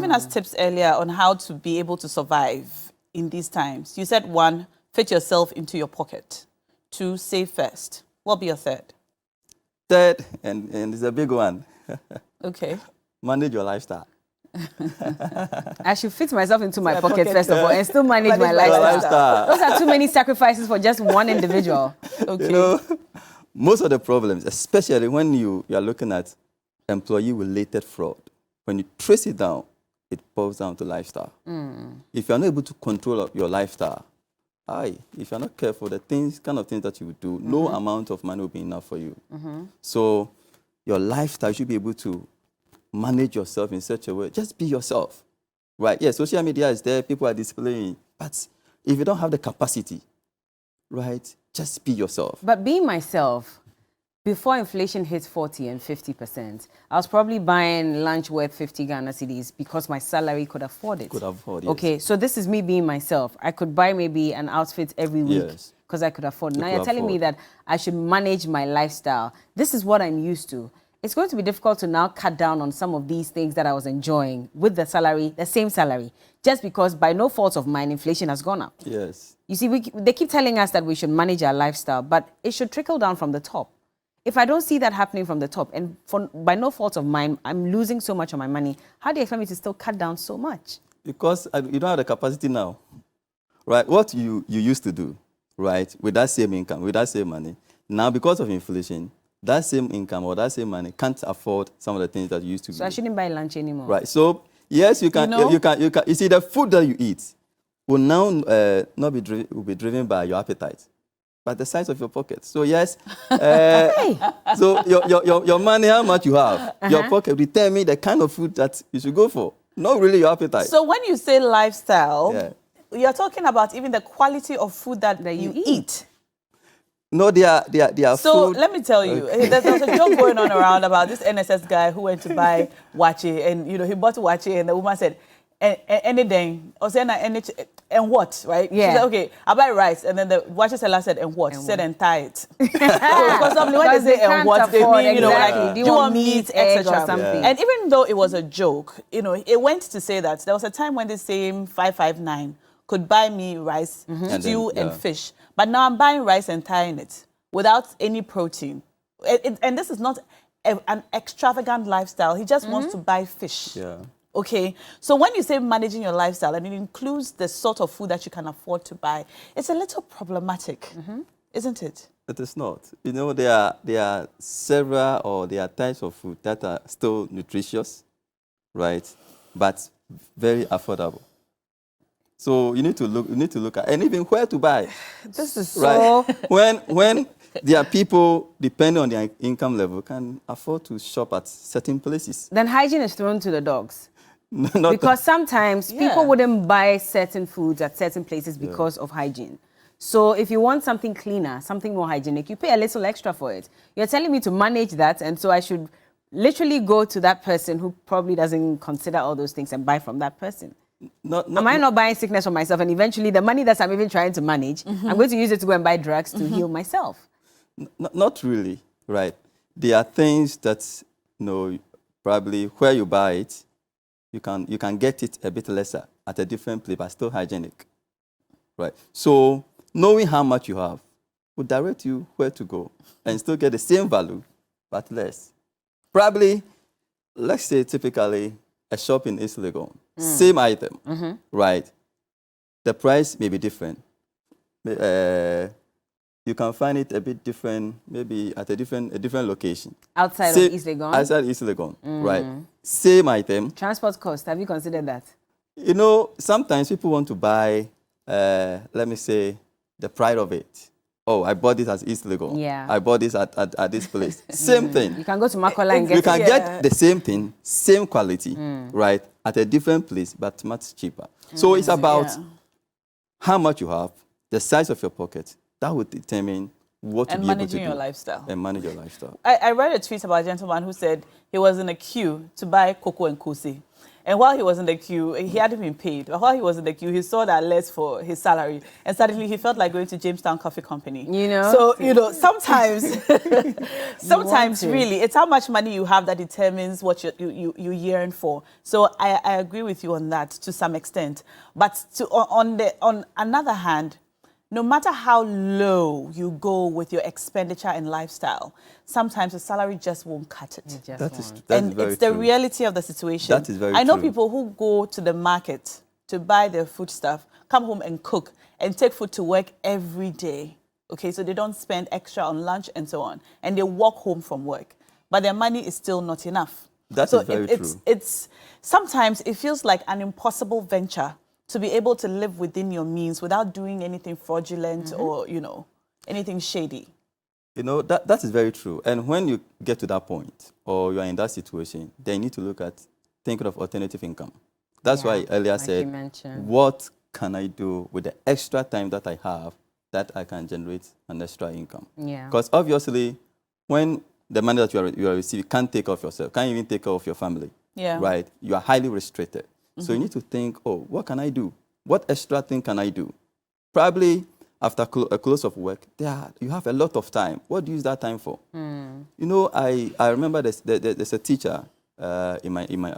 giving us tips earlier on how to be able to survive in these times. You said 1, fit yourself into your pocket. 2, save first. What will be your third? Third, and it's a big one. Okay. Manage your lifestyle. I should fit myself into my pocket first of all and still manage my lifestyle. Those are too many sacrifices for just one individual. Okay. You know, most of the problems, especially when you are looking at employee-related fraud, when you trace it down, it boils down to lifestyle. If you're not able to control your lifestyle, if you're not careful, the kind of things that you would do, no amount of money will be enough for you. So your lifestyle should be able to manage yourself in such a way. Just be yourself, right? Yeah, social media is there, people are displaying, but if you don't have the capacity, right, just be yourself. But being myself, before inflation hit 40 and 50%, I was probably buying lunch worth 50 Ghana cedis because my salary could afford it. Could afford, yes. Okay, so this is me being myself. I could buy maybe an outfit every week because I could afford. Now you're telling me that I should manage my lifestyle. This is what I'm used to. It's going to be difficult to now cut down on some of these things that I was enjoying with the salary, the same salary, just because by no fault of mine, inflation has gone up. Yes. You see, they keep telling us that we should manage our lifestyle, but it should trickle down from the top. If I don't see that happening from the top, and by no fault of mine, I'm losing so much of my money, how do you expect me to still cut down so much? Because you don't have the capacity now, right? What you used to do, right, with that same income, with that same money, now because of inflation, that same income or that same money can't afford some of the things that you used to do. So I shouldn't buy lunch anymore. Right. So yes, you can. You can. You see, the food that you eat will now not be driven by your appetite, but the size of your pocket. So yes. So your money, how much you have, your pocket determine the kind of food that you should go for. Not really your appetite. So when you say lifestyle, you're talking about even the quality of food that you eat. No, they are So food. let me tell you, there's a joke going on around about this NSS guy who went to buy wache, and he bought wache, and the woman said, anything, or saying and what, right? Yeah. She said, okay, I buy rice, and then the wache seller said, and what? She said, and tie it. Because somebody, when they say and what, they mean, like, do you want meat, etc. or something? And even though it was a joke, it went to say that there was a time when the same 559 could buy me rice, stew, and fish. But now I'm buying rice and tying it without any protein. And this is not an extravagant lifestyle. He just wants to buy fish. Yeah. Okay? So when you say managing your lifestyle, and it includes the sort of food that you can afford to buy, it's a little problematic, isn't it? It is not. You know, there are several or there are types of food that are still nutritious, right? But very affordable. So you need to look at, and even where to buy. This is right? When there are people, depending on their income level, can afford to shop at certain places. Then hygiene is thrown to the dogs. Because sometimes people wouldn't buy certain foods at certain places because of hygiene. So if you want something cleaner, something more hygienic, you pay a little extra for it. You're telling me to manage that, and so I should literally go to that person who probably doesn't consider all those things and buy from that person. Am I not buying sickness for myself, and eventually the money that I'm even trying to manage, I'm going to use it to go and buy drugs to heal myself? Not really, right? There are things that, probably where you buy it, you can get it a bit lesser at a different place, but still hygienic, right? So knowing how much you have will direct you where to go and still get the same value, but less. Probably, let's say typically a shop in East Legon, same item, right? The price may be different. You can find it a bit different, maybe at a different location. Outside of East Legon? Outside East Legon, right? Same item. Transport cost, have you considered that? Sometimes people want to buy, let me say, the pride of it. Oh, I bought this at East Legon. Yeah. I bought this at this place. Same thing. You can go to Makola and get it. You can get the same thing, same quality, right, at a different place, but much cheaper. So it's about how much you have, the size of your pocket. That would determine what to be able to do. And managing your lifestyle. And manage your lifestyle. I read a tweet about a gentleman who said he was in a queue to buy cocoa and kusi. And while he was in the queue, he hadn't been paid. But while he was in the queue, he saw that list for his salary. And suddenly he felt like going to Jamestown Coffee Company. You know? So, you know, sometimes, sometimes really, it's how much money you have that determines what you yearn for. So I agree with you on that to some extent. But on another hand, no matter how low you go with your expenditure and lifestyle, sometimes the salary just won't cut it. That's and very it's the true. reality of the situation. That is very I know true. people who go to the market to buy their food stuff, come home and cook, and take food to work every day. Okay, so they don't spend extra on lunch and so on. And they walk home from work. But their money is still not enough. That is very true. Sometimes it feels like an impossible venture to be able to live within your means without doing anything fraudulent or, you know, anything shady. You know, that is very true. And when you get to that point or you are in that situation, then you need to look at thinking of alternative income. That's why I earlier said, what can I do with the extra time that I have that I can generate an extra income? Yeah. Because obviously, when the money that you are receiving can't take care of yourself, can't even take care of your family, right? You are highly restricted. So you need to think, oh, what can I do? What extra thing can I do? Probably after a close of work, you have a lot of time. What do you use that time for? You know, I remember there's a teacher in my